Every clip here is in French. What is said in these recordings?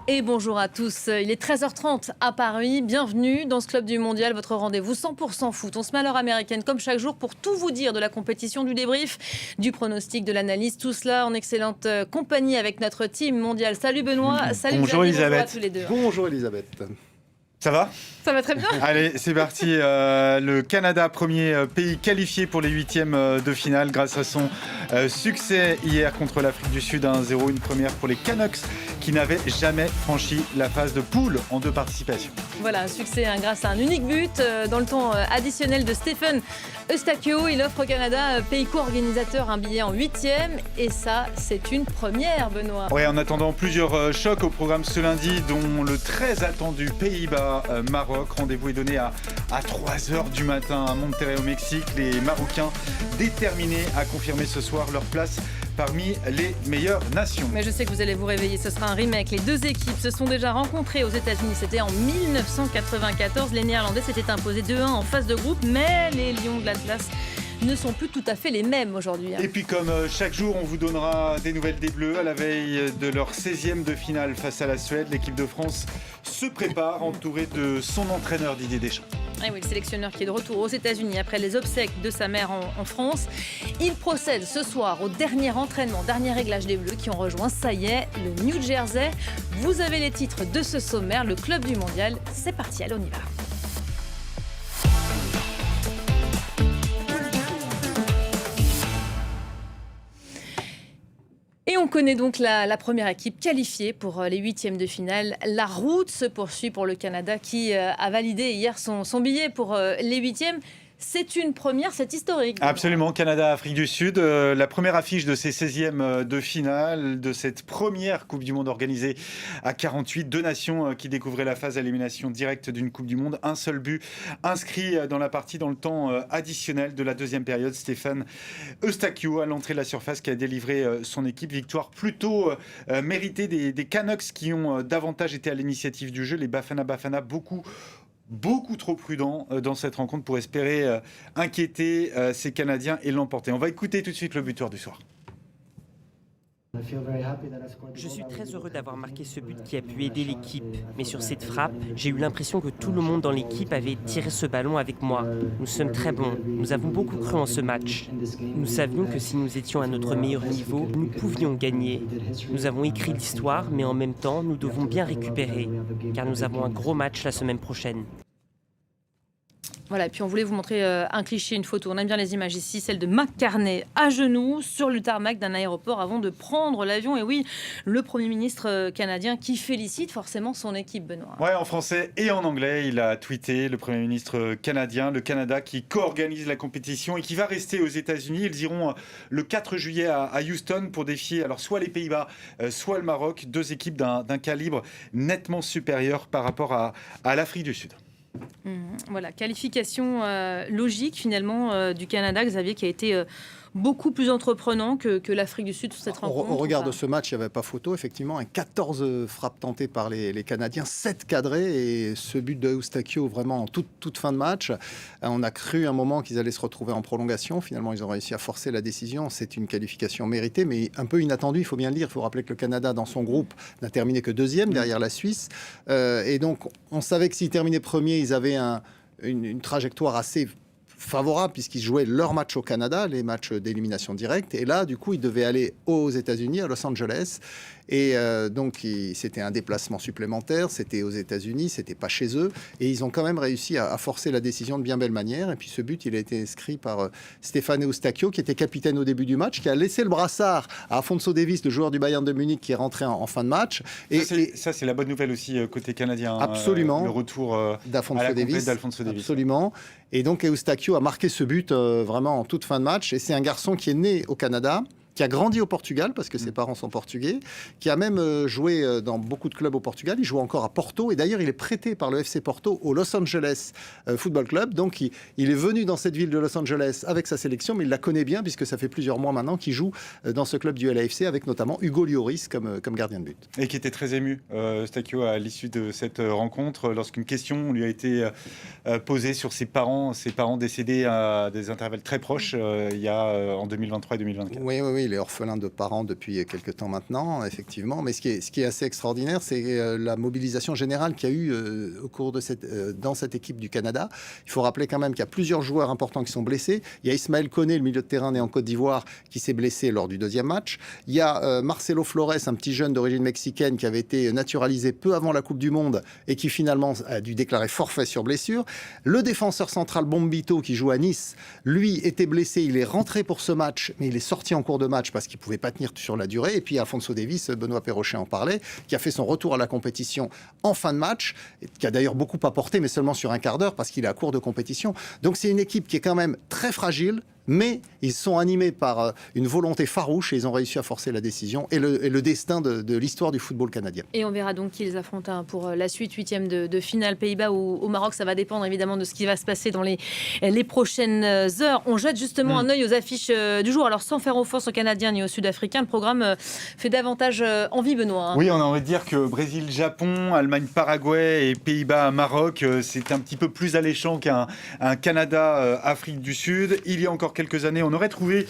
Et bonjour à tous, il est 13h30 à Paris, bienvenue dans ce Club du Mondial, votre rendez-vous 100% foot. On se met à l'heure américaine comme chaque jour pour tout vous dire de la compétition, du débrief, du pronostic, de l'analyse, tout cela en excellente compagnie avec notre team mondial. Salut Benoît, salut Bonjour Xavier, Elisabeth. bonjour à tous les deux. Bonjour Elisabeth. Ça va ? Ça va très bien. Allez, c'est parti. Le Canada, premier pays qualifié pour les huitièmes de finale grâce à son succès hier contre l'Afrique du Sud 1-0. Une première pour les Canucks qui n'avaient jamais franchi la phase de poule en 2 participations. Voilà, un succès grâce à un unique but dans le temps additionnel de Stephen Eustachio. Il offre au Canada, pays co-organisateur, un billet en 8e. Et ça, c'est une première, Benoît. Ouais, en attendant plusieurs chocs au programme ce lundi, dont le très attendu Pays-Bas-Maroc. Rendez-vous est donné à 3h du matin à Monterrey au Mexique. Les Marocains déterminés à confirmer ce soir leur place parmi les meilleures nations. Mais je sais que vous allez vous réveiller, ce sera un remake. Les deux équipes se sont déjà rencontrées aux États-Unis. C'était en 1994. Les Néerlandais s'étaient imposés 2-1 en phase de groupe, mais les Lions de l'Atlas ne sont plus tout à fait les mêmes aujourd'hui. Et puis comme chaque jour, on vous donnera des nouvelles des Bleus. À la veille de leur 16e de finale face à la Suède, l'équipe de France se prépare entourée de son entraîneur Didier Deschamps. Et oui, le sélectionneur qui est de retour aux États-Unis après les obsèques de sa mère en France. Il procède ce soir au dernier entraînement, dernier réglage des Bleus qui ont rejoint, ça y est, le New Jersey. Vous avez les titres de ce sommaire, le Club du Mondial. C'est parti, allez, on y va. Et on connaît donc la première équipe qualifiée pour les huitièmes de finale. La route se poursuit pour le Canada qui a validé hier son billet pour les huitièmes. C'est une première, c'est historique. Absolument, Canada-Afrique du Sud, la première affiche de ces 16e de finale, de cette première Coupe du Monde organisée à 48. 2 nations qui découvraient la phase à élimination directe d'une Coupe du Monde. Un seul but inscrit dans la partie dans le temps additionnel de la deuxième période. Stéphane Eustachio à l'entrée de la surface qui a délivré son équipe. Victoire plutôt méritée des Canucks qui ont davantage été à l'initiative du jeu. Les Bafana beaucoup trop prudent dans cette rencontre pour espérer inquiéter ces Canadiens et l'emporter. On va écouter tout de suite le buteur du soir. Je suis très heureux d'avoir marqué ce but qui a pu aider l'équipe. Mais sur cette frappe, j'ai eu l'impression que tout le monde dans l'équipe avait tiré ce ballon avec moi. Nous sommes très bons. Nous avons beaucoup cru en ce match. Nous savions que si nous étions à notre meilleur niveau, nous pouvions gagner. Nous avons écrit l'histoire, mais en même temps, nous devons bien récupérer, car nous avons un gros match la semaine prochaine. Voilà, et puis on voulait vous montrer un cliché, une photo. On aime bien les images ici, celle de McCartney à genoux sur le tarmac d'un aéroport avant de prendre l'avion. Et oui, le Premier ministre canadien qui félicite forcément son équipe, Benoît. Ouais, en français et en anglais, il a tweeté, le Premier ministre canadien, le Canada qui co-organise la compétition et qui va rester aux États-Unis. Ils iront le 4 juillet à Houston pour défier alors soit les Pays-Bas, soit le Maroc. 2 équipes d'un calibre nettement supérieur par rapport à l'Afrique du Sud. Voilà, qualification logique finalement du Canada, Xavier, qui a été beaucoup plus entreprenant que l'Afrique du Sud sur cette rencontre. Au regard de ce match, il n'y avait pas photo, effectivement. 14 frappes tentées par les Canadiens, 7 cadrées, et ce but de Eustachio vraiment en toute fin de match. On a cru un moment qu'ils allaient se retrouver en prolongation. Finalement, ils ont réussi à forcer la décision. C'est une qualification méritée, mais un peu inattendue, il faut bien le dire. Il faut rappeler que le Canada, dans son groupe, n'a terminé que 2e derrière la Suisse. Et donc, on savait que s'ils terminaient premier, ils avaient une trajectoire assez favorable puisqu'ils jouaient leur match au Canada, les matchs d'élimination directe. Et là, du coup, ils devaient aller aux États-Unis, à Los Angeles. Et donc, c'était un déplacement supplémentaire. C'était aux États-Unis, c'était pas chez eux. Et ils ont quand même réussi à forcer la décision de bien belle manière. Et puis, ce but, il a été inscrit par Stéphane Eustachio, qui était capitaine au début du match, qui a laissé le brassard à Afonso Davies, le joueur du Bayern de Munich, qui est rentré en fin de match. Ça, c'est la bonne nouvelle aussi côté canadien. Absolument. Le retour d'Afonso Davies. Davies. Absolument. Et donc, Eustachio a marqué ce but vraiment en toute fin de match. Et c'est un garçon qui est né au Canada, qui a grandi au Portugal, parce que ses parents sont portugais, qui a même joué dans beaucoup de clubs au Portugal. Il joue encore à Porto, et d'ailleurs, il est prêté par le FC Porto au Los Angeles Football Club. Donc, il est venu dans cette ville de Los Angeles avec sa sélection, mais il la connaît bien, puisque ça fait plusieurs mois maintenant qu'il joue dans ce club du LAFC, avec notamment Hugo Lloris comme gardien de but. Et qui était très ému, Eustachio, à l'issue de cette rencontre, lorsqu'une question lui a été posée sur ses parents décédés à des intervalles très proches, il y a en 2023 et 2024. Oui, il est orphelin de parents depuis quelques temps maintenant, effectivement. Mais ce qui est assez extraordinaire, c'est la mobilisation générale qu'il y a eu au cours de dans cette équipe du Canada. Il faut rappeler quand même qu'il y a plusieurs joueurs importants qui sont blessés. Il y a Ismaël Koné, le milieu de terrain né en Côte d'Ivoire, qui s'est blessé lors du deuxième match. Il y a Marcelo Flores, un petit jeune d'origine mexicaine qui avait été naturalisé peu avant la Coupe du Monde et qui finalement a dû déclarer forfait sur blessure. Le défenseur central Bombito, qui joue à Nice, lui était blessé. Il est rentré pour ce match, mais il est sorti en cours de match parce qu'il ne pouvait pas tenir sur la durée. Et puis Alphonso Davies, Benoît Perrochet en parlait, qui a fait son retour à la compétition en fin de match, qui a d'ailleurs beaucoup apporté, mais seulement sur un quart d'heure parce qu'il est à court de compétition. Donc c'est une équipe qui est quand même très fragile, mais ils sont animés par une volonté farouche et ils ont réussi à forcer la décision et le destin de l'histoire du football canadien. Et on verra donc qui les affrontent pour la suite, 8e de finale Pays-Bas ou au Maroc. Ça va dépendre évidemment de ce qui va se passer dans les prochaines heures. On jette justement un œil aux affiches du jour. Alors sans faire offense aux Canadiens ni aux Sud-Africains, le programme fait davantage envie, Benoît. Oui, on a envie de dire que Brésil-Japon, Allemagne-Paraguay et Pays-Bas-Maroc, c'est un petit peu plus alléchant qu'un Canada-Afrique du Sud. Il y a encore quelques années, on aurait trouvé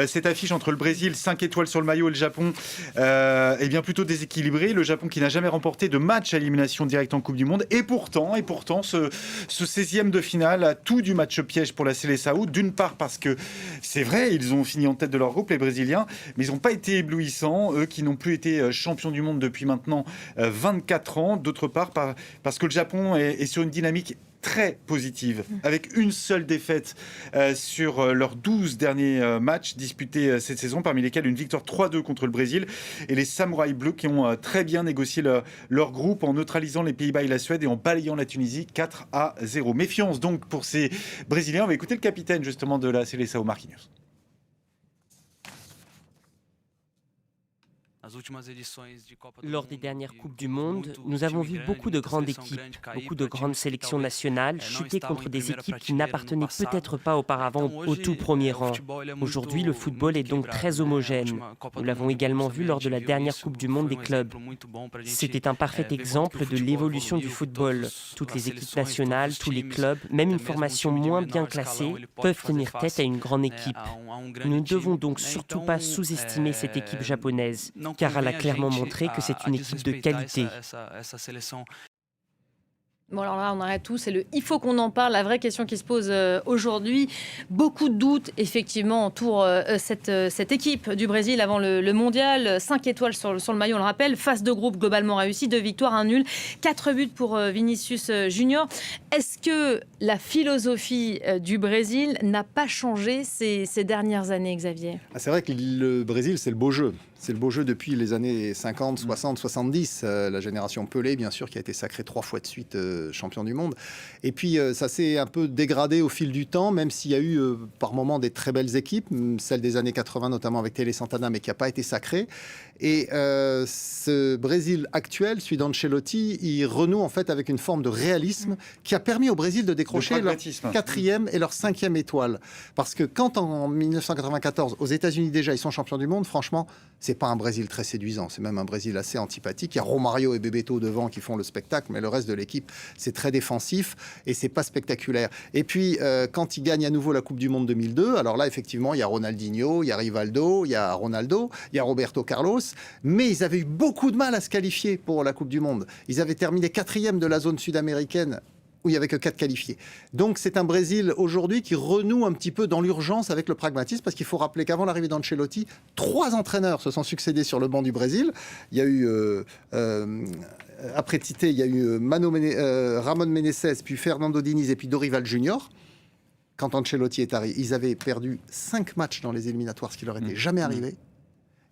cette affiche entre le Brésil, 5 étoiles sur le maillot, et le Japon, bien plutôt déséquilibré. Le Japon qui n'a jamais remporté de match à élimination directe en Coupe du Monde. Et pourtant ce 16e de finale a tout du match piège pour la Seleção. D'une part parce que c'est vrai, ils ont fini en tête de leur groupe, les Brésiliens, mais ils n'ont pas été éblouissants, eux qui n'ont plus été champions du monde depuis maintenant 24 ans. D'autre part parce que le Japon est sur une dynamique très positive, avec une seule défaite sur leurs 12 derniers matchs disputés cette saison, parmi lesquels une victoire 3-2 contre le Brésil, et les Samouraïs bleus qui ont très bien négocié leur groupe en neutralisant les Pays-Bas et la Suède et en balayant la Tunisie 4-0. Méfiance donc pour ces Brésiliens. On va écouter le capitaine justement de la Seleção, Marquinhos. Lors des dernières Coupes du Monde, nous avons vu beaucoup de grandes équipes, beaucoup de grandes sélections nationales chuter contre des équipes qui n'appartenaient peut-être pas auparavant au tout premier rang. Aujourd'hui, le football est donc très homogène. Nous l'avons également vu lors de la dernière Coupe du Monde des clubs. C'était un parfait exemple de l'évolution du football. Toutes les équipes nationales, tous les clubs, même une formation moins bien classée, peuvent tenir tête à une grande équipe. Nous ne devons donc surtout pas sous-estimer cette équipe japonaise, car elle a clairement montré que c'est une équipe de qualité. Bon, alors là, on arrête tout. C'est il faut qu'on en parle. La vraie question qui se pose aujourd'hui, beaucoup de doutes, effectivement, entourent cette équipe du Brésil avant le mondial. 5 étoiles sur le maillot, on le rappelle. Phase de groupe globalement réussie. 2 victoires, 1 nul. 4 buts pour Vinicius Junior. Est-ce que la philosophie du Brésil n'a pas changé ces dernières années, Xavier ? C'est vrai que le Brésil, c'est le beau jeu. C'est le beau jeu depuis les années 50, 60, 70. La génération Pelé, bien sûr, qui a été sacrée 3 fois de suite champion du monde. Et puis, ça s'est un peu dégradé au fil du temps, même s'il y a eu par moments des très belles équipes, celle des années 80, notamment avec Télé Santana, mais qui n'a pas été sacrée. Et ce Brésil actuel, celui d'Ancelotti, il renoue en fait avec une forme de réalisme qui a permis au Brésil de décrocher leur 4e et leur 5e étoile. Parce que quand en 1994, aux États-Unis déjà, ils sont champions du monde, franchement, c'est pas un Brésil très séduisant. C'est même un Brésil assez antipathique. Il y a Romario et Bebeto devant qui font le spectacle, mais le reste de l'équipe, c'est très défensif et c'est pas spectaculaire. Et puis, quand ils gagnent à nouveau la Coupe du Monde 2002, alors là, effectivement, il y a Ronaldinho, il y a Rivaldo, il y a Ronaldo, il y a Roberto Carlos, mais ils avaient eu beaucoup de mal à se qualifier pour la Coupe du Monde. Ils avaient terminé 4e de la zone sud-américaine où il n'y avait que 4 qualifiés. Donc c'est un Brésil aujourd'hui qui renoue un petit peu dans l'urgence avec le pragmatisme, parce qu'il faut rappeler qu'avant l'arrivée d'Ancelotti, 3 entraîneurs se sont succédés sur le banc du Brésil. Il y a eu, après Tite, il y a eu Ramon Meneses, puis Fernando Diniz et puis Dorival Junior. Quand Ancelotti est arrivé, ils avaient perdu 5 matchs dans les éliminatoires, ce qui leur était jamais arrivé.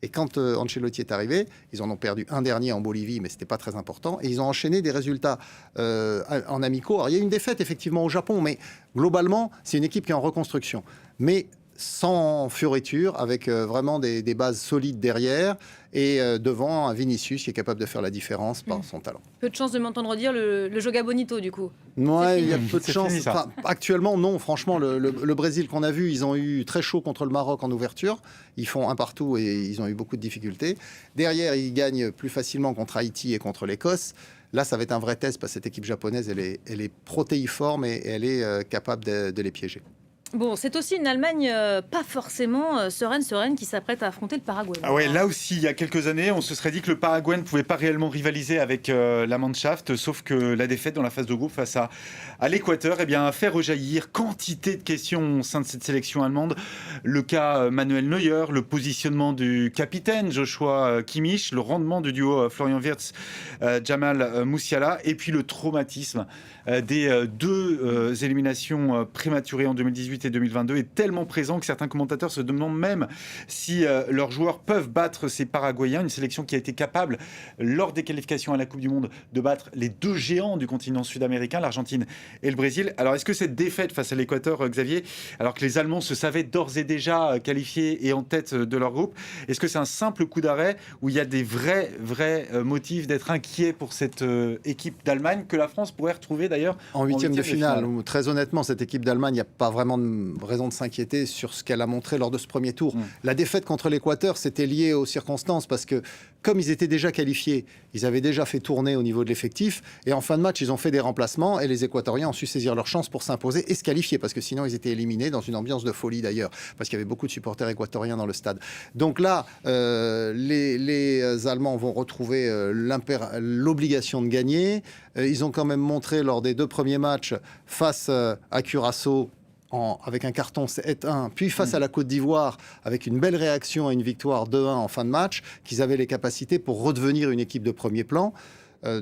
Et quand Ancelotti est arrivé, ils en ont perdu un dernier en Bolivie, mais ce n'était pas très important. Et ils ont enchaîné des résultats en amicaux. Alors, il y a eu une défaite, effectivement, au Japon, mais globalement, c'est une équipe qui est en reconstruction. Mais sans fioriture, avec vraiment des bases solides derrière, et devant un Vinicius qui est capable de faire la différence par son talent. Peu de chance de m'entendre dire le Joga Bonito, du coup. Ouais, il y a peu de chance. Enfin, actuellement, non. Franchement, le Brésil qu'on a vu, ils ont eu très chaud contre le Maroc en ouverture. Ils font 1 partout et ils ont eu beaucoup de difficultés. Derrière, ils gagnent plus facilement contre Haïti et contre l'Écosse. Là, ça va être un vrai test parce que cette équipe japonaise, elle est protéiforme et elle est capable de les piéger. Bon, c'est aussi une Allemagne pas forcément sereine qui s'apprête à affronter le Paraguay. Ah ouais, là aussi, il y a quelques années, on se serait dit que le Paraguay ne pouvait pas réellement rivaliser avec la Mannschaft, sauf que la défaite dans la phase de groupe face à l'Équateur a fait rejaillir quantité de questions au sein de cette sélection allemande. Le cas Manuel Neuer, le positionnement du capitaine Joshua Kimmich, le rendement du duo Florian Wirtz, Jamal Musiala, et puis le traumatisme des deux éliminations prématurées en 2018 et 2022 est tellement présent que certains commentateurs se demandent même si leurs joueurs peuvent battre ces Paraguayens, une sélection qui a été capable, lors des qualifications à la Coupe du Monde, de battre les deux géants du continent sud-américain, l'Argentine et le Brésil. Alors, est-ce que cette défaite face à l'Équateur, Xavier, alors que les Allemands se savaient d'ores et déjà qualifiés et en tête de leur groupe, est-ce que c'est un simple coup d'arrêt où il y a des vrais motifs d'être inquiets pour cette équipe d'Allemagne que la France pourrait retrouver d'ailleurs en huitième de finale, où, très honnêtement, cette équipe d'Allemagne, il n'y a pas vraiment de raison de s'inquiéter sur ce qu'elle a montré lors de ce premier tour. La défaite contre l'Équateur, c'était lié aux circonstances, parce que comme ils étaient déjà qualifiés, ils avaient déjà fait tourner au niveau de l'effectif, et en fin de match, ils ont fait des remplacements, et les Équatoriens ont su saisir leur chance pour s'imposer et se qualifier, parce que sinon, ils étaient éliminés dans une ambiance de folie d'ailleurs, parce qu'il y avait beaucoup de supporters équatoriens dans le stade. Donc là, les Allemands vont retrouver l'obligation de gagner. Ils ont quand même montré lors des deux premiers matchs face à Curaçao avec un carton 7-1, puis face à la Côte d'Ivoire avec une belle réaction à une victoire 2-1 en fin de match, qu'ils avaient les capacités pour redevenir une équipe de premier plan.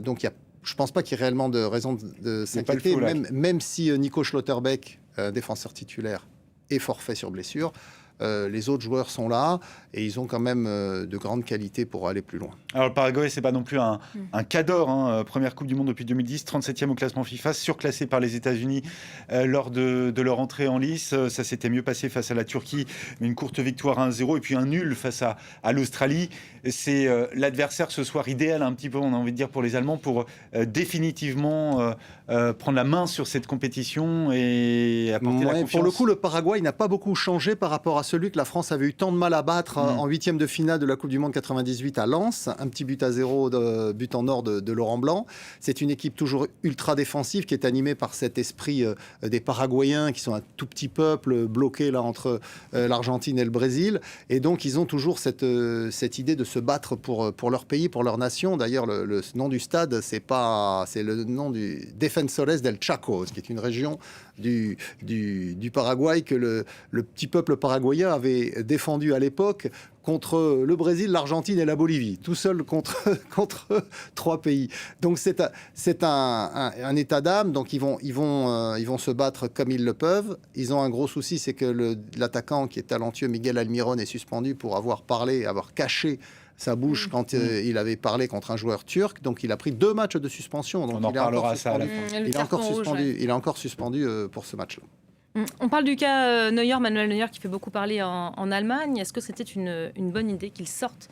Donc je ne pense pas qu'il y ait réellement de raison de s'inquiéter, même si Nico Schlotterbeck, défenseur titulaire, est forfait sur blessure. Les autres joueurs sont là et ils ont quand même de grandes qualités pour aller plus loin. Alors le Paraguay, c'est pas non plus un cas d'or, première Coupe du Monde depuis 2010, 37e au classement FIFA, surclassé par les États-Unis lors de leur entrée en lice. Ça s'était mieux passé face à la Turquie, mais une courte victoire 1-0 et puis un nul face à l'Australie. C'est l'adversaire ce soir idéal un petit peu, on a envie de dire, pour les Allemands pour définitivement prendre la main sur cette compétition et apporter la confiance. Pour le coup, le Paraguay n'a pas beaucoup changé par rapport à celui que la France avait eu tant de mal à battre en huitième de finale de la Coupe du Monde 98 à Lens. Un petit but à 0, but en or de Laurent Blanc. C'est une équipe toujours ultra défensive qui est animée par cet esprit des Paraguayens qui sont un tout petit peuple bloqué là entre l'Argentine et le Brésil. Et donc ils ont toujours cette idée de se battre pour leur pays, pour leur nation. D'ailleurs, le nom du stade, c'est le nom du Defensores del Chaco, qui est une région du Paraguay que le petit peuple paraguayen avait défendu à l'époque contre le Brésil, l'Argentine et la Bolivie, tout seul contre 3 pays. Donc c'est un état d'âme. Donc ils vont se battre comme ils le peuvent. Ils ont un gros souci, c'est que l'attaquant qui est talentueux, Miguel Almirón, est suspendu pour avoir caché sa bouche quand il avait parlé contre un joueur turc. Donc il a pris 2 matchs de suspension. Donc on en parlera ça à la fin. Il est encore suspendu pour ce match-là. On parle du cas Manuel Neuer, qui fait beaucoup parler en Allemagne. Est-ce que c'était une bonne idée qu'il sorte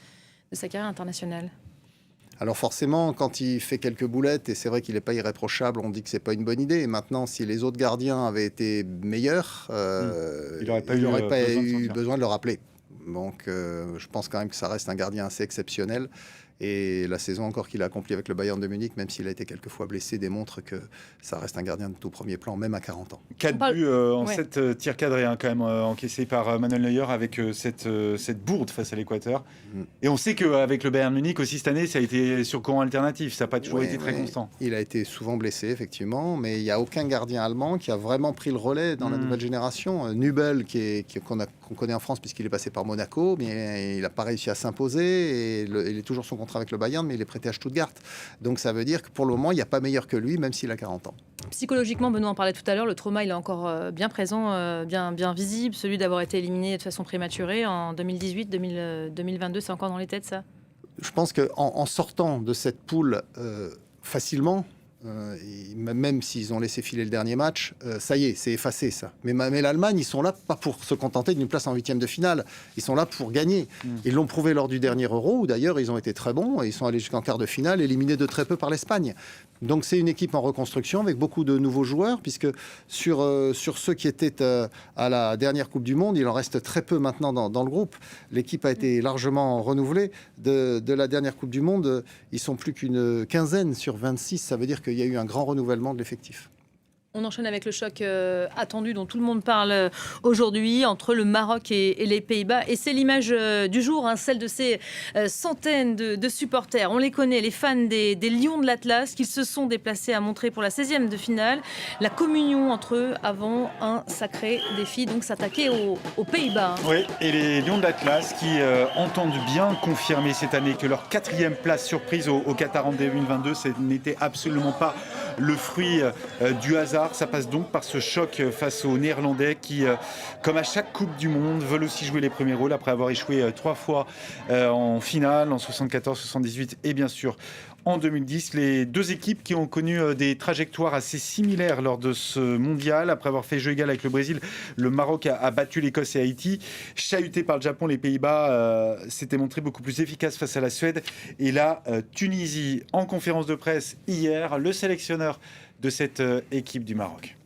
de sa carrière internationale ? Alors forcément, quand il fait quelques boulettes, et c'est vrai qu'il n'est pas irréprochable, on dit que c'est pas une bonne idée. Et maintenant, si les autres gardiens avaient été meilleurs, il n'aurait pas eu besoin de le rappeler. Donc je pense quand même que ça reste un gardien assez exceptionnel. Et la saison encore qu'il a accomplie avec le Bayern de Munich, même s'il a été quelquefois blessé, démontre que ça reste un gardien de tout premier plan, même à 40 ans. 4 buts en 7 tirs cadrés, quand même, encaissés par Manuel Neuer avec cette bourde face à l'Équateur. Et on sait qu'avec le Bayern de Munich aussi cette année, ça a été sur courant alternatif. Ça n'a pas toujours été très constant. Il a été souvent blessé, effectivement, mais il n'y a aucun gardien allemand qui a vraiment pris le relais dans la nouvelle génération. Nübel, qu'on connaît en France puisqu'il est passé par Monaco, mais il n'a pas réussi à s'imposer. Et il est toujours son contrat avec le Bayern, mais il est prêté à Stuttgart. Donc ça veut dire que pour le moment, il n'y a pas meilleur que lui, même s'il a 40 ans. Psychologiquement, Benoît en parlait tout à l'heure, le trauma il est encore bien présent, bien visible, celui d'avoir été éliminé de façon prématurée en 2018, 2022, c'est encore dans les têtes, ça ? Je pense qu'en sortant de cette poule facilement, même s'ils ont laissé filer le dernier match, ça y est, c'est effacé ça. Mais l'Allemagne, ils sont là pas pour se contenter d'une place en huitième de finale. Ils sont là pour gagner. Ils l'ont prouvé lors du dernier Euro, où d'ailleurs ils ont été très bons et ils sont allés jusqu'en quart de finale, éliminés de très peu par l'Espagne. Donc c'est une équipe en reconstruction avec beaucoup de nouveaux joueurs, puisque sur ceux qui étaient à la dernière Coupe du Monde, il en reste très peu maintenant dans le groupe. L'équipe a été largement renouvelée. De la dernière Coupe du Monde, ils sont plus qu'une quinzaine sur 26. Ça veut dire qu'il y a eu un grand renouvellement de l'effectif. On enchaîne avec le choc attendu dont tout le monde parle aujourd'hui entre le Maroc et les Pays-Bas. Et c'est l'image du jour, celle de ces centaines de supporters. On les connaît, les fans des Lions de l'Atlas, qui se sont déplacés à montrer pour la 16e de finale la communion entre eux avant un sacré défi, donc s'attaquer aux Pays-Bas. Oui, et les Lions de l'Atlas qui entendent bien confirmer cette année que leur 4e place surprise au Qatar en 2022, ce n'était absolument pas le fruit du hasard. Ça passe donc par ce choc face aux Néerlandais qui, comme à chaque Coupe du Monde, veulent aussi jouer les premiers rôles après avoir échoué 3 fois en finale, en 74, 78 et bien sûr en 2010. Les deux équipes qui ont connu des trajectoires assez similaires lors de ce mondial. Après avoir fait jeu égal avec le Brésil, le Maroc a battu l'Écosse et Haïti. Chahuté par le Japon, les Pays-Bas s'étaient montrés beaucoup plus efficaces face à la Suède et la Tunisie. En conférence de presse hier, le sélectionneur de cette équipe du Maroc.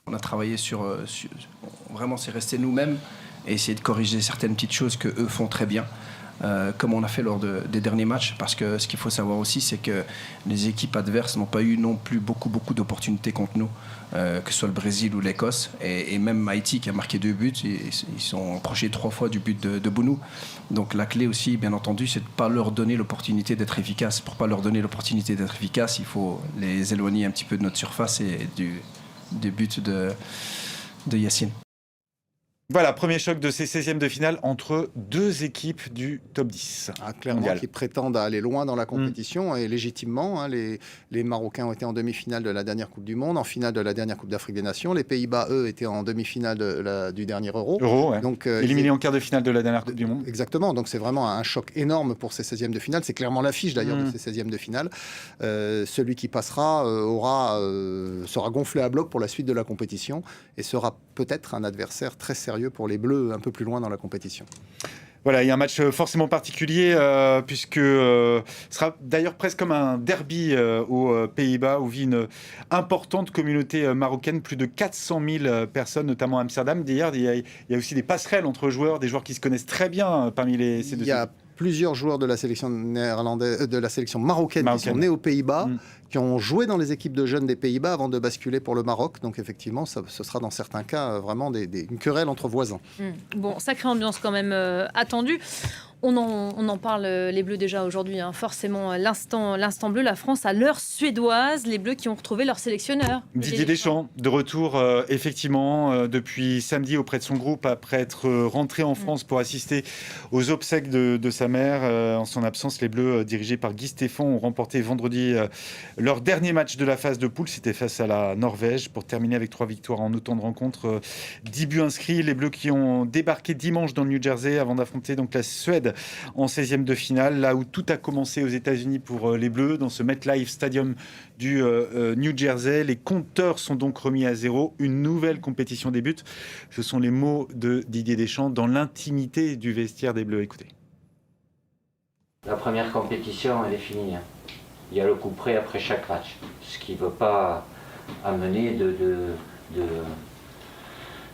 On a travaillé vraiment, c'est rester nous-mêmes et essayer de corriger certaines petites choses que eux font très bien, comme on a fait lors des derniers matchs. Parce que ce qu'il faut savoir aussi, c'est que les équipes adverses n'ont pas eu non plus beaucoup d'opportunités contre nous, que ce soit le Brésil ou l'Écosse, et même Haïti qui a marqué 2 buts. Ils sont approchés 3 fois du but de Bounou. Donc la clé aussi, bien entendu, c'est de ne pas leur donner l'opportunité d'être efficaces. Pour ne pas leur donner l'opportunité d'être efficaces, il faut les éloigner un petit peu de notre surface et du but de Yacine. Voilà, premier choc de ces 16e de finale entre deux équipes du top 10. Clairement, mondial. qui prétendent aller loin dans la compétition et légitimement. Les Marocains ont été en demi-finale de la dernière Coupe du Monde, en finale de la dernière Coupe d'Afrique des Nations. Les Pays-Bas, eux, étaient en demi-finale du dernier Euro. Ouais. Donc, éliminés en quart de finale de la dernière Coupe du Monde. Exactement, donc c'est vraiment un choc énorme pour ces 16e de finale. C'est clairement l'affiche d'ailleurs de ces 16e de finale. Celui qui passera sera gonflé à bloc pour la suite de la compétition et sera peut-être un adversaire très sérieux pour les Bleus un peu plus loin dans la compétition. Voilà, il y a un match forcément particulier puisque ce sera d'ailleurs presque comme un derby aux Pays-Bas où vit une importante communauté marocaine, plus de 400 000 personnes, notamment à Amsterdam. D'ailleurs, il y a aussi des passerelles entre joueurs, des joueurs qui se connaissent très bien parmi ces deux. Il y a plusieurs joueurs de la sélection néerlandaise, de la sélection marocaine qui sont nés aux Pays-Bas, qui ont joué dans les équipes de jeunes des Pays-Bas avant de basculer pour le Maroc. Donc effectivement, ce sera dans certains cas vraiment une querelle entre voisins. Bon, sacrée ambiance quand même attendue. On en parle, les Bleus déjà aujourd'hui, forcément l'instant bleu, la France à l'heure suédoise, les Bleus qui ont retrouvé leur sélectionneur. Didier Deschamps, de retour effectivement depuis samedi auprès de son groupe après être rentré en France pour assister aux obsèques de sa mère. En son absence, les Bleus dirigés par Guy Stéphane ont remporté vendredi leur dernier match de la phase de poule. C'était face à la Norvège pour terminer avec 3 victoires en autant de rencontres, 10 buts inscrits. Les Bleus qui ont débarqué dimanche dans le New Jersey avant d'affronter donc la Suède en 16e de finale, là où tout a commencé aux États-Unis pour les Bleus, dans ce MetLife Stadium du New Jersey. Les compteurs sont donc remis à zéro. Une nouvelle compétition débute. Ce sont les mots de Didier Deschamps dans l'intimité du vestiaire des Bleus. Écoutez. La première compétition, elle est finie. Il y a le coup près après chaque match, ce qui ne veut pas amener de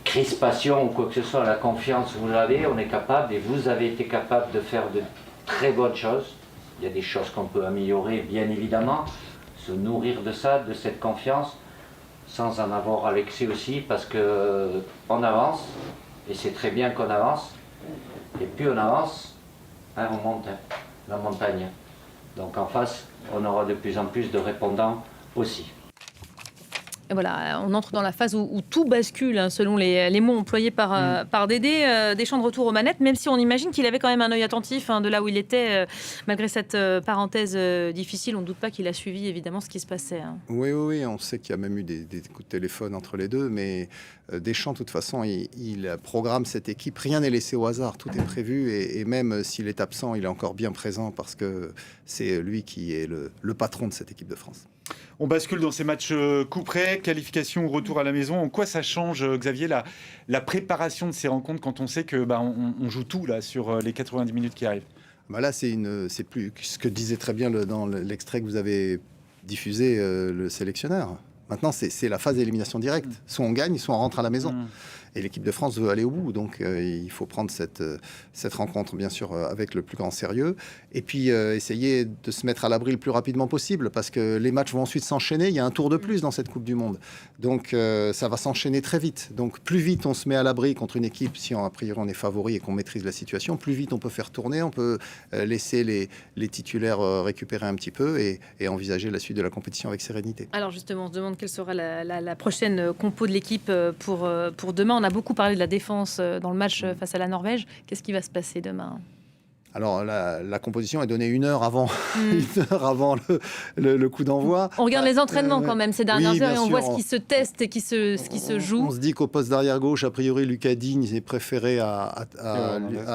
crispation ou quoi que ce soit. La confiance, vous l'avez, on est capable et vous avez été capable de faire de très bonnes choses. Il y a des choses qu'on peut améliorer, bien évidemment, se nourrir de ça, de cette confiance, sans en avoir à l'excès aussi, parce qu'on avance, et c'est très bien qu'on avance, et plus on avance, on monte la montagne. Donc en face, on aura de plus en plus de répondants aussi. Et voilà, on entre dans la phase où tout bascule, selon les mots employés par Dédé. Deschamps de retour aux manettes, même si on imagine qu'il avait quand même un œil attentif de là où il était, malgré cette parenthèse difficile. On ne doute pas qu'il a suivi évidemment ce qui se passait. Oui, on sait qu'il y a même eu des coups de téléphone entre les deux, mais Deschamps, de toute façon, il programme cette équipe. Rien n'est laissé au hasard, tout est prévu, et même s'il est absent, il est encore bien présent parce que c'est lui qui est le patron de cette équipe de France. On bascule dans ces matchs coup près, qualification ou retour à la maison. En quoi ça change, Xavier, la préparation de ces rencontres quand on sait que on joue tout là sur les 90 minutes qui arrivent? Là, c'est plus ce que disait très bien dans l'extrait que vous avez diffusé le sélectionneur. Maintenant, c'est la phase d'élimination directe. Soit on gagne, soit on rentre à la maison. et l'équipe de France veut aller au bout. Donc il faut prendre cette rencontre, bien sûr, avec le plus grand sérieux. Et puis essayer de se mettre à l'abri le plus rapidement possible, parce que les matchs vont ensuite s'enchaîner. Il y a un tour de plus dans cette Coupe du Monde. Donc ça va s'enchaîner très vite. Donc plus vite on se met à l'abri contre une équipe, si a priori on est favori et qu'on maîtrise la situation, plus vite on peut faire tourner, on peut laisser les titulaires récupérer un petit peu et envisager la suite de la compétition avec sérénité. Alors justement, on se demande quelle sera la prochaine compo de l'équipe pour demain. On a beaucoup parlé de la défense dans le match face à la Norvège. Qu'est-ce qui va se passer demain ? Alors la composition est donnée 1 heure avant, 1 heure avant le coup d'envoi. On regarde les entraînements quand même ces dernières heures et on sûr, voit ce qui se teste et ce qui se joue. On se dit qu'au poste d'arrière gauche, a priori, Lucas Digne est préféré à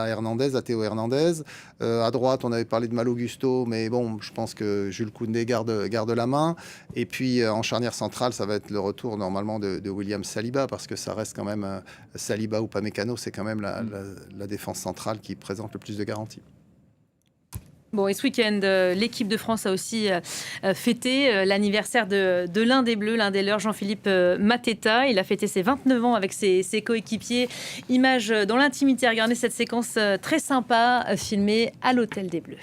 Hernandez, à Théo Hernandez. À droite, on avait parlé de Malo Gusto, mais bon, je pense que Jules Koundé garde la main. Et puis en charnière centrale, ça va être le retour normalement de William Saliba, parce que ça reste quand même Saliba ou Pamecano, c'est quand même la défense centrale qui présente le plus de garanties. Bon, et ce week-end, l'équipe de France a aussi fêté l'anniversaire de l'un des Bleus, l'un des leurs, Jean-Philippe Mateta. Il a fêté ses 29 ans avec ses coéquipiers. Image dans l'intimité. Regardez cette séquence très sympa filmée à l'Hôtel des Bleus.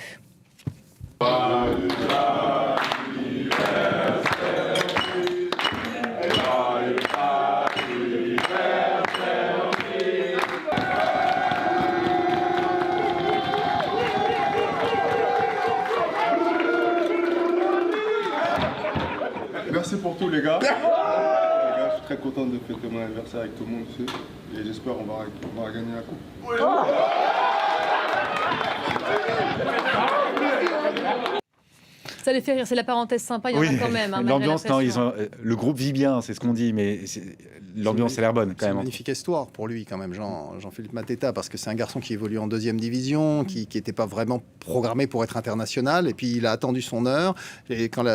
Merci pour tout les gars. Je suis très content de fêter mon anniversaire avec tout le monde ici. Et j'espère qu'on va gagner la coupe. Ça les fait rire, c'est la parenthèse sympa, il y en a quand même. L'ambiance, non, le groupe vit bien, c'est ce qu'on dit, mais l'ambiance a l'air bonne quand même. C'est une magnifique histoire pour lui quand même, Jean-Philippe Mateta, parce que c'est un garçon qui évolue en 2e division, qui n'était pas vraiment programmé pour être international, et puis il a attendu son heure, et quand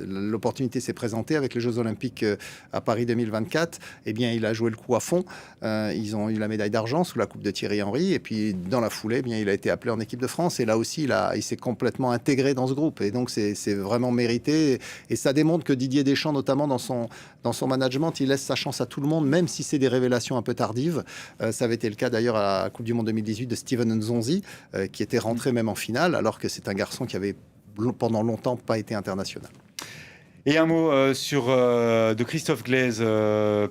l'opportunité s'est présentée avec les Jeux Olympiques à Paris 2024, eh bien il a joué le coup à fond. Ils ont eu la médaille d'argent sous la coupe de Thierry Henry, et puis dans la foulée, eh bien, il a été appelé en équipe de France, et là aussi il s'est complètement intégré dans ce groupe, et donc c'est vraiment mérité, et ça démontre que Didier Deschamps, notamment dans son management, il laisse sa chance à tout le monde, même si c'est des révélations un peu tardives. Ça avait été le cas d'ailleurs à la Coupe du Monde 2018 de Steven Nzonzi, qui était rentré même en finale, alors que c'est un garçon qui avait pendant longtemps pas été international. Et un mot de Christophe Glaise,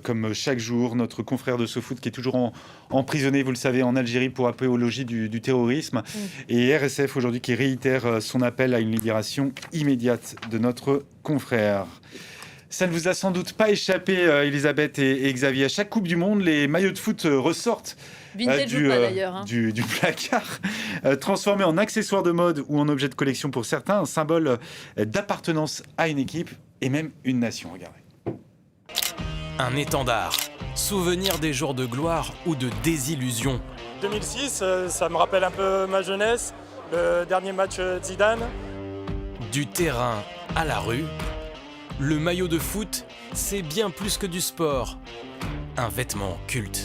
comme chaque jour, notre confrère de SoFoot qui est toujours emprisonné, vous le savez, en Algérie pour apologie du terrorisme. Et RSF aujourd'hui qui réitère son appel à une libération immédiate de notre confrère. Ça ne vous a sans doute pas échappé, Elisabeth et Xavier. À chaque Coupe du Monde, les maillots de foot ressortent du placard, transformés en accessoires de mode ou en objet de collection pour certains, un symbole d'appartenance à une équipe et même une nation. Regardez. Un étendard, souvenir des jours de gloire ou de désillusion. 2006, ça me rappelle un peu ma jeunesse, le dernier match Zidane. Du terrain à la rue, le maillot de foot, c'est bien plus que du sport. Un vêtement culte.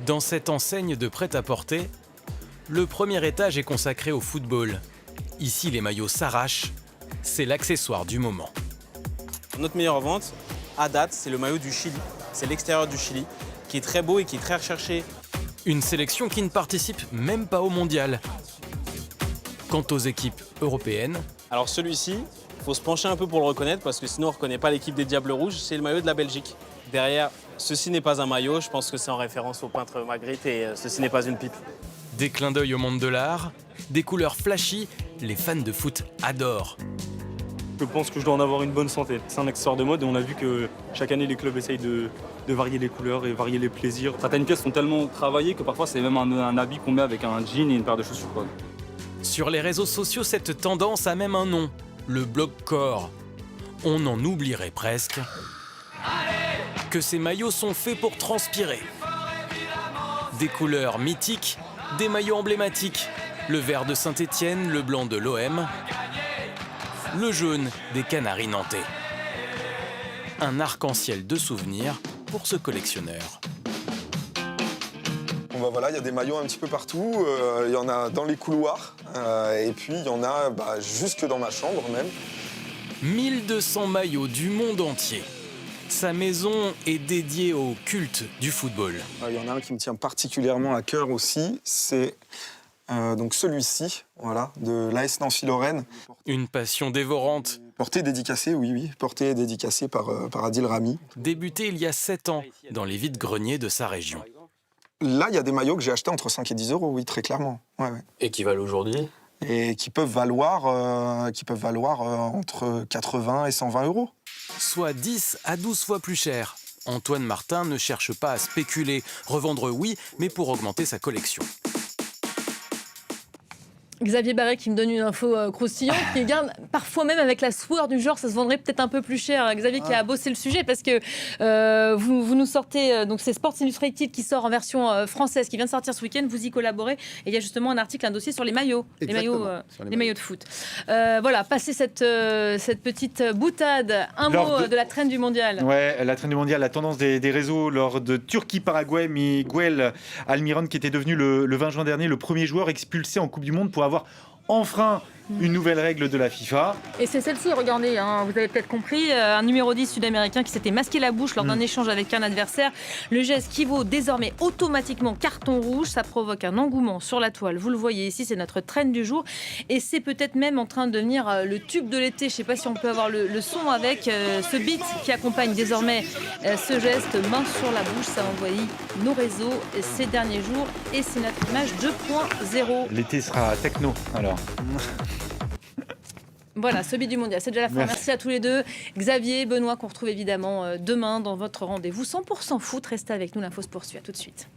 Dans cette enseigne de prêt-à-porter, le premier étage est consacré au football. Ici, les maillots s'arrachent. C'est l'accessoire du moment. Notre meilleure vente, à date, c'est le maillot du Chili. C'est l'extérieur du Chili, qui est très beau et qui est très recherché. Une sélection qui ne participe même pas au mondial. Quant aux équipes européennes... Alors celui-ci, il faut se pencher un peu pour le reconnaître, parce que sinon on ne reconnaît pas l'équipe des Diables Rouges. C'est le maillot de la Belgique. Derrière, ceci n'est pas un maillot, je pense que c'est en référence au peintre Magritte et ceci n'est pas une pipe. Des clins d'œil au monde de l'art, des couleurs flashy, les fans de foot adorent. Je pense que je dois en avoir une bonne santé. C'est un accessoire de mode et on a vu que chaque année les clubs essayent de varier les couleurs et varier les plaisirs. Certaines pièces sont tellement travaillées que parfois c'est même un habit qu'on met avec un jean et une paire de chaussures. Sur les réseaux sociaux, cette tendance a même un nom, le blogcore. On en oublierait presque que ces maillots sont faits pour transpirer. Des couleurs mythiques, des maillots emblématiques, le vert de Saint-Étienne, le blanc de l'OM, le jaune des Canaries nantais. Un arc-en-ciel de souvenirs pour ce collectionneur. Bon voilà, il y a des maillots un petit peu partout, il y en a dans les couloirs, et puis il y en a jusque dans ma chambre même. 1200 maillots du monde entier. Sa maison est dédiée au culte du football. Il y en a un qui me tient particulièrement à cœur aussi, c'est donc celui-ci, voilà, de l'AS Nancy-Lorraine. Une passion dévorante. Porté dédicacé, oui, porté dédicacé par Adil Rami. Débuté il y a 7 ans dans les vides-greniers de sa région. Là, il y a des maillots que j'ai achetés entre 5 et 10 euros, oui, très clairement. Ouais. Et qui valent aujourd'hui? Et qui peuvent valoir entre 80 et 120 euros. Soit 10 à 12 fois plus cher. Antoine Martin ne cherche pas à spéculer. Revendre, oui, mais pour augmenter sa collection. Xavier Barret qui me donne une info croustillante, qui garde parfois même avec la sueur du genre, ça se vendrait peut-être un peu plus cher. Xavier qui a bossé le sujet parce que vous nous sortez, donc c'est Sports Illustrated qui sort en version française, qui vient de sortir ce week-end, vous y collaborez, et il y a justement un article, un dossier sur les maillots, les maillots de foot. Voilà, passer cette petite boutade, un mot de la traîne du mondial. Ouais, la traîne du mondial, la tendance des réseaux lors de Turquie-Paraguay, Miguel Almiron qui était devenu le 20 juin dernier le premier joueur expulsé en Coupe du Monde pour avoir enfreint une nouvelle règle de la FIFA. Et c'est celle-ci, regardez, hein, vous avez peut-être compris, un numéro 10 sud-américain qui s'était masqué la bouche lors d'un échange avec un adversaire. Le geste qui vaut désormais automatiquement carton rouge, ça provoque un engouement sur la toile. Vous le voyez ici, c'est notre trend du jour. Et c'est peut-être même en train de devenir le tube de l'été. Je ne sais pas si on peut avoir le son avec ce beat qui accompagne désormais ce geste, main sur la bouche. Ça a envoyé nos réseaux ces derniers jours. Et c'est notre image 2.0. L'été sera techno, alors. Voilà, ce beat du mondial, c'est déjà la fin. Merci à tous les deux. Xavier, Benoît, qu'on retrouve évidemment demain dans votre rendez-vous 100% foot. Restez avec nous, l'info se poursuit. À tout de suite.